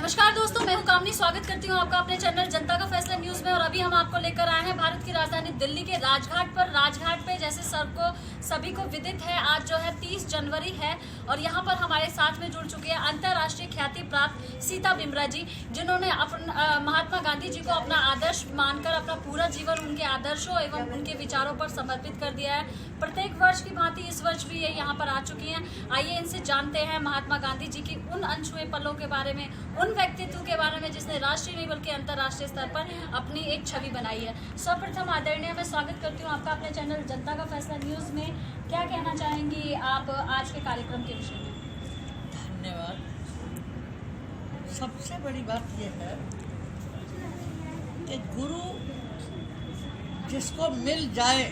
नमस्कार दोस्तों, मैं हूं कामनी। स्वागत करती हूं आपका अपने चैनल जनता का फैसला न्यूज में। और अभी हम आपको लेकर आए हैं भारत की राजधानी दिल्ली के राजघाट पर। राजघाट पे जैसे सभी को विदित है, आज जो है 30 जनवरी है और यहां पर हमारे साथ में जुड़ चुके हैं अंतर्राष्ट्रीय ख्याति प्राप्त सीता बिमरा जी, जिन्होंने महात्मा गांधी जी को अपना आदर्श मानकर अपना पूरा जीवन उनके आदर्शों एवं उनके विचारों पर समर्पित कर दिया है। प्रत्येक वर्ष की भांति इस वर्ष भी ये यहाँ पर आ चुकी हैं। आइए इनसे जानते हैं महात्मा गांधी जी की उन अनछुए पलों के बारे में, उन व्यक्तित्व के बारे में जिसने राष्ट्रीय नहीं बल्कि अंतर्राष्ट्रीय स्तर पर अपनी एक छवि बनाई है। सर्वप्रथम आदरणीय, मैं स्वागत करती हूँ आपका अपने चैनल जनता का फैसला न्यूज में। क्या कहना चाहेंगी आप आज के कार्यक्रम के विषय में? धन्यवाद। सबसे बड़ी बात यह है कि गुरु जिसको मिल जाए,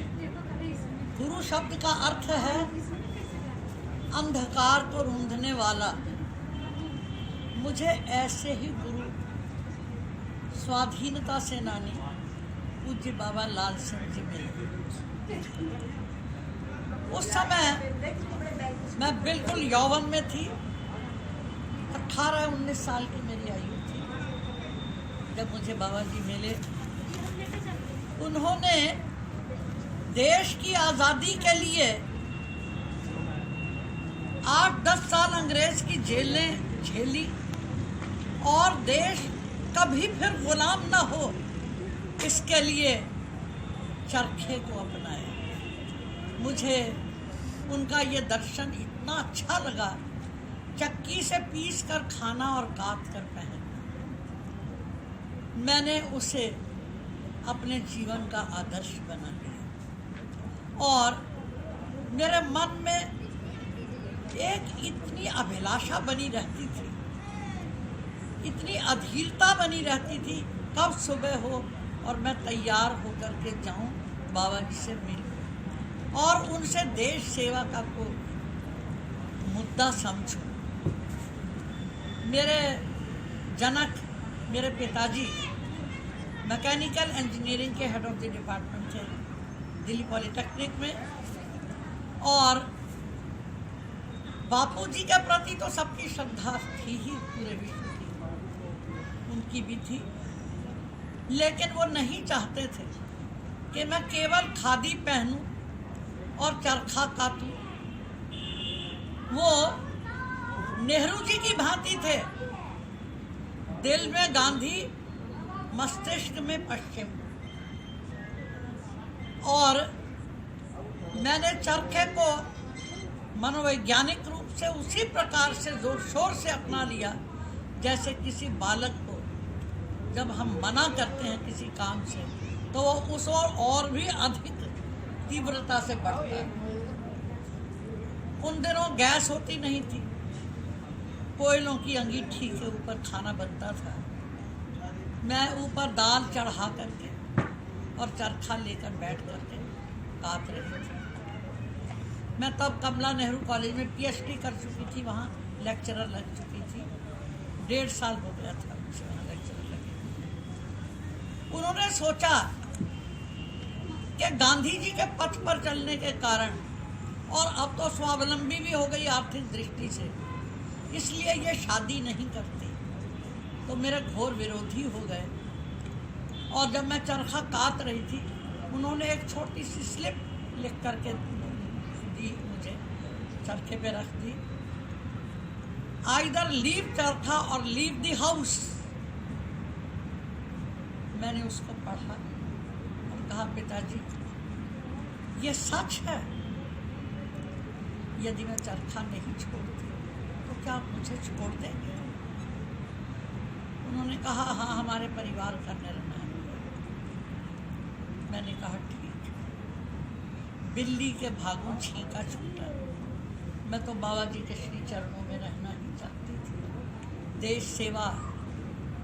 गुरु शब्द का अर्थ है अंधकार को रूंधने वाला। मुझे ऐसे ही गुरु स्वाधीनता सेनानी पूज्य बाबा लाल सिंह जी मिले। उस समय मैं बिल्कुल यौवन में थी, 18-19 साल की मेरी आयु थी जब मुझे बाबा जी मिले। उन्होंने देश की आज़ादी के लिए 8-10 साल अंग्रेज की जेलें झेली और देश कभी फिर गुलाम न हो, इसके लिए चरखे को अपनाया। मुझे उनका ये दर्शन इतना अच्छा लगा, चक्की से पीस कर खाना और काट कर पहनना। मैंने उसे अपने जीवन का आदर्श बना लिया और मेरे मन में एक इतनी अभिलाषा बनी रहती थी, इतनी अधीरता बनी रहती थी, कब सुबह हो और मैं तैयार होकर के जाऊं, बाबा जी से मिलूं और उनसे देश सेवा का को मुद्दा समझूं। मेरे जनक, मेरे पिताजी मैकेनिकल इंजीनियरिंग के हेड ऑफ द डिपार्टमेंट थे दिल्ली पॉलिटेक्निक में, और बापू जी के प्रति तो सबकी श्रद्धा थी ही, पूरे विश्व की उनकी भी थी। लेकिन वो नहीं चाहते थे कि मैं केवल खादी पहनूं और चरखा काटूं। वो नेहरू जी की भांति थे, दिल में गांधी, मस्तिष्क में पश्चिम। और मैंने चरखे को मनोवैज्ञानिक रूप से उसी प्रकार से जोर शोर से अपना लिया जैसे किसी बालक को जब हम मना करते हैं किसी काम से तो वो उस और भी अधिक तीव्रता से बढ़ता है। उन दिनों गैस होती नहीं थी, कोयलों की अंगीठी के ऊपर खाना बनता था। मैं ऊपर दाल चढ़ा करके और चरखा लेकर बैठ करके काट रही थी। मैं तब कमला नेहरू कॉलेज में पीएचडी कर चुकी थी, वहाँ लेक्चरर लग चुकी थी। 1.5 साल हो गया था मुझे वहाँ लेक्चरर लगे। उन्होंने सोचा कि गांधी जी के पथ पर चलने के कारण, और अब तो स्वावलंबी भी हो गई आर्थिक दृष्टि से, इसलिए ये शादी नहीं करती। तो मेरे घोर विरोधी हो गए। और जब मैं चरखा काट रही थी, उन्होंने एक छोटी सी स्लिप लिख करके दी मुझे, चरखे पे रख दी, आइदर लीव चरखा और लीव द हाउस। मैंने उसको पढ़ा और कहा, पिताजी ये सच है, यदि मैं चरखा नहीं छोड़ती तो क्या आप मुझे छोड़ देंगे? उन्होंने कहा, हाँ, हमारे परिवार का निर्णय है। मैंने कहा, ठीक। बिल्ली के भागों छींका छूटा। मैं तो बाबा जी के श्री चरणों में रहना ही चाहती थी। देश सेवा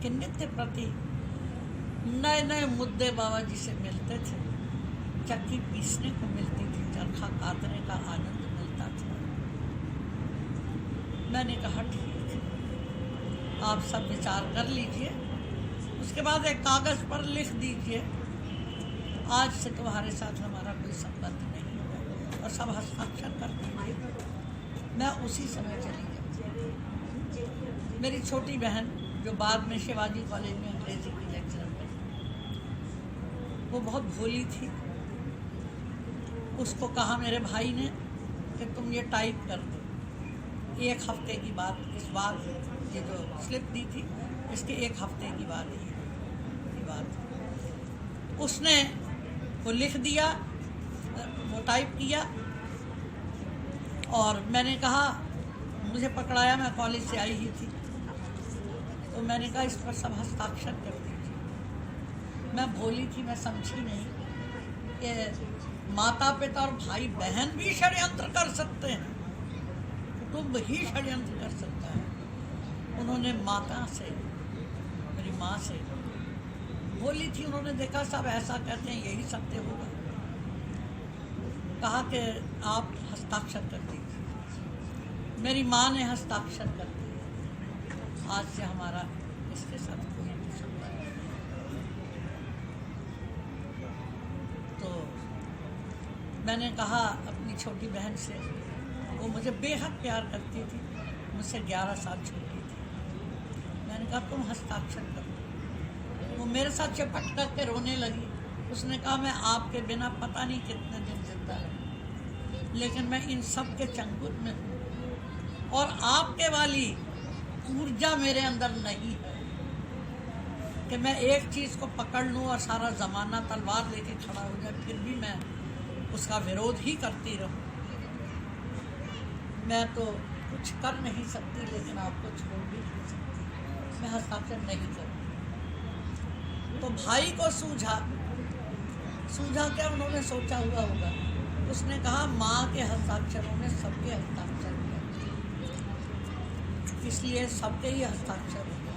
के नित्य प्रति नए नए मुद्दे बाबा जी से मिलते थे, चक्की पीसने को मिलती थी, चरखा काटने का आनंद मिलता था। मैंने कहा, ठीक, आप सब विचार कर लीजिए, उसके बाद एक कागज़ पर लिख दीजिए, आज से तुम्हारे साथ हमारा कोई संबंध नहीं है, और सब हस्ताक्षर कर दीजिए। मैं उसी समय चली गई। मेरी छोटी बहन जो बाद में शिवाजी कॉलेज में अंग्रेजी की लेक्चरर बनी, वो बहुत भोली थी। उसको कहा मेरे भाई ने कि तुम ये टाइप कर दो। 1 हफ्ते की बात, इस बार ये जो स्लिप दी थी इसके 1 हफ्ते की बात उसने वो लिख दिया, वो टाइप किया। और मैंने कहा, मुझे पकड़ाया, मैं कॉलेज से आई ही थी, तो मैंने कहा इस पर सब हस्ताक्षर कर दीजिए। मैं भोली थी, मैं समझी नहीं कि माता पिता और भाई बहन भी षड्यंत्र कर सकते हैं, कुटुंब ही षड्यंत्र कर सकता है। उन्होंने माता से, मेरी माँ से, बोली थी, उन्होंने देखा सब ऐसा कहते हैं यही सत्य होगा, कहा कि आप हस्ताक्षर कर दीजिए। मेरी माँ ने हस्ताक्षर कर दिए। आज से हमारा इसके साथ कोई संबंध नहीं। तो मैंने कहा अपनी छोटी बहन से, वो मुझे बेहद प्यार करती थी, मुझसे 11 साल छोटी थी। मैंने कहा तुम हस्ताक्षर कर दो। वो मेरे साथ चिपट करके रोने लगी। उसने कहा मैं आपके बिना पता नहीं कितने दिन जिंदा रहूं, लेकिन मैं इन सब के चंगुल में हूँ और आपके वाली ऊर्जा मेरे अंदर नहीं है कि मैं एक चीज़ को पकड़ लूँ और सारा ज़माना तलवार लेके खड़ा हो जाए, फिर भी मैं उसका विरोध ही करती रहूँ। मैं तो कुछ कर नहीं सकती, लेकिन आपको छोड़ भी नहीं सकती। मैं हस्ताक्षर नहीं करूँ। तो भाई को सूझा क्या, उन्होंने सोचा हुआ होगा। उसने कहा माँ के हस्ताक्षरों में सबके हस्ताक्षर हैं, इसलिए सबके ही हस्ताक्षर होंगे।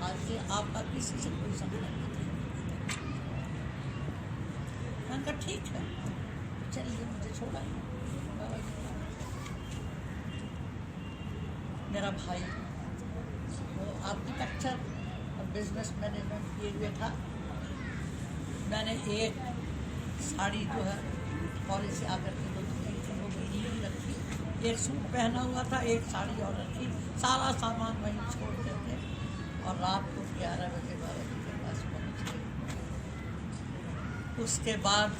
आज से आपका किसी से कोई संबंध नहीं। मैंने कहा ठीक है, चलिए, मुझे छोड़ा। मेरा भाई वो आर्किटेक्चर और बिजनेस मैनेजमेंट किए हुए था। मैंने एक साड़ी जो है कॉलेज से आकर के जो धुली थी वो मेरी ही रखी, एक सूट पहना हुआ था, एक साड़ी और रखी, सारा सामान वहीं छोड़ करके और रात को 11 बजे बाबा जी के पास पहुँच गए। उसके बाद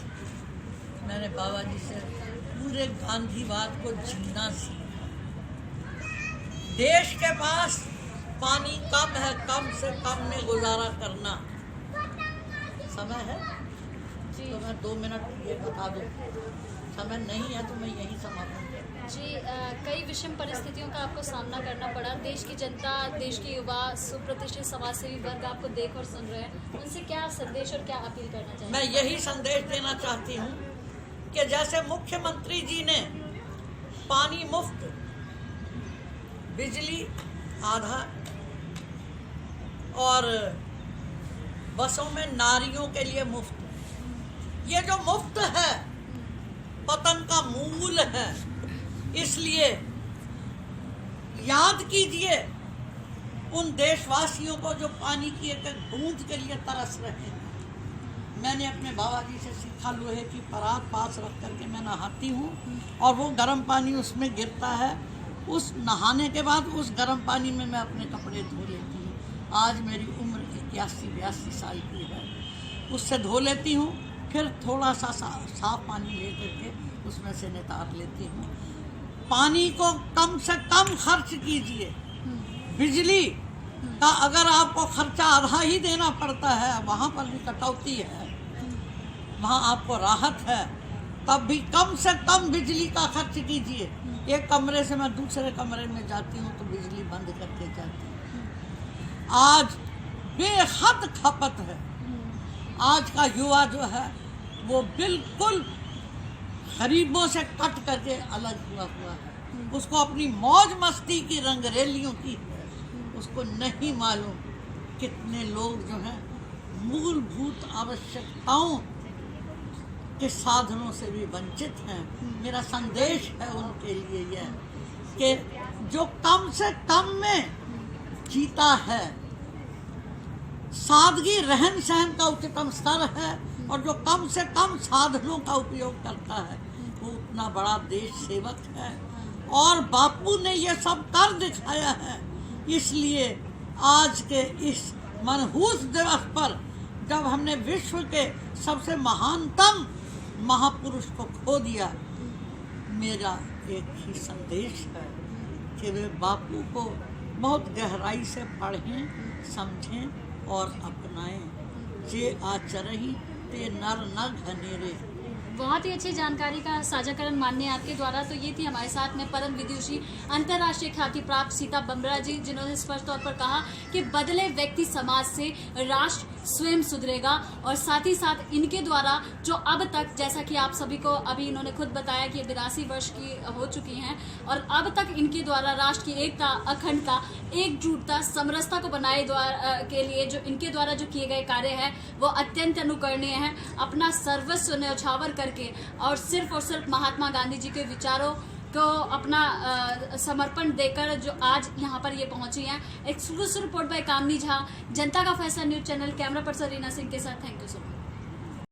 मैंने बाबा जी से पूरे गांधीवाद को जीना सीखा। देश के पास पानी कम है, कम से कम में गुजारा करना। समय है तो मैं 2 मिनट ये बता दूँ, समय नहीं है तो मैं यही समाप्त करूँ। जी, कई विषम परिस्थितियों का आपको सामना करना पड़ा। देश की जनता, देश के युवा, सुप्रतिष्ठित समाजसेवी वर्ग आपको देख और सुन रहे हैं, उनसे क्या संदेश और क्या अपील करना चाहिए? मैं यही संदेश देना चाहती हूँ कि जैसे मुख्यमंत्री जी ने पानी मुफ्त, बिजली आधा और बसों में नारियों के लिए मुफ्त, ये जो मुफ्त है पतन का मूल है। इसलिए याद कीजिए उन देशवासियों को जो पानी की एक बूंद के लिए तरस रहे हैं। मैंने अपने बाबा जी से सीखा, लोहे की परात पास रख करके मैं नहाती हूँ और वो गर्म पानी उसमें गिरता है। उस नहाने के बाद उस गर्म पानी में मैं अपने कपड़े धो लेती हूँ। आज मेरी उम्र 81-82 साल की है। उससे धो लेती हूँ, फिर थोड़ा सा साफ पानी ले करके उसमें से नितार लेती हूँ। पानी को कम से कम खर्च कीजिए। बिजली का अगर आपको खर्चा आधा ही देना पड़ता है, वहाँ पर भी कटौती है, वहाँ आपको राहत है, तब भी कम से कम बिजली का खर्च कीजिए। एक कमरे से मैं दूसरे कमरे में जाती हूँ तो बिजली बंद करके जाती हूँ। आज बेहद खपत है। आज का युवा जो है वो बिल्कुल गरीबों से कट करके अलग हुआ है। उसको अपनी मौज मस्ती की रंगरेलियों की है, उसको नहीं मालूम कितने लोग जो हैं मूलभूत आवश्यकताओं के साधनों से भी वंचित हैं। मेरा संदेश है उनके लिए यह कि जो कम से कम में जीता है, सादगी रहन सहन का उच्चतम स्तर है, और जो कम से कम साधनों का उपयोग करता है वो उतना बड़ा देश सेवक है। और बापू ने ये सब कर दिखाया है। इसलिए आज के इस मनहूस दिवस पर जब हमने विश्व के सबसे महानतम महापुरुष को खो दिया, मेरा एक ही संदेश है कि वे बापू को बहुत गहराई से पढ़ें, समझें और अपनाएं। जे आचरही ते नर न घनेरे। बहुत ही अच्छी जानकारी का साझाकरण माननीय आपके द्वारा। तो ये थी हमारे साथ में परम विदुषी अंतर्राष्ट्रीय ख्याति प्राप्त सीता बमरा जी, जिन्होंने स्पष्ट तौर पर कहा कि बदले व्यक्ति समाज से राष्ट्र स्वयं सुधरेगा। और साथ ही साथ इनके द्वारा जो अब तक, जैसा कि आप सभी को अभी इन्होंने खुद बताया कि 82 वर्ष की हो चुकी हैं, और अब तक इनके द्वारा राष्ट्र की एकता, अखंडता, एकजुटता, समरसता को बनाए के लिए जो इनके द्वारा जो किए गए कार्य हैं वो अत्यंत अनुकरणीय हैं। अपना सर्वस्व न्यौछावर करके और सिर्फ महात्मा गांधी जी के विचारों को अपना समर्पण देकर जो आज यहाँ पर ये पहुंची हैं। एक्सक्लूसिव रिपोर्ट बाय कामनी झा, जनता का फैसला news channel. Camera person Reena Singh के साथ। Thank you so much.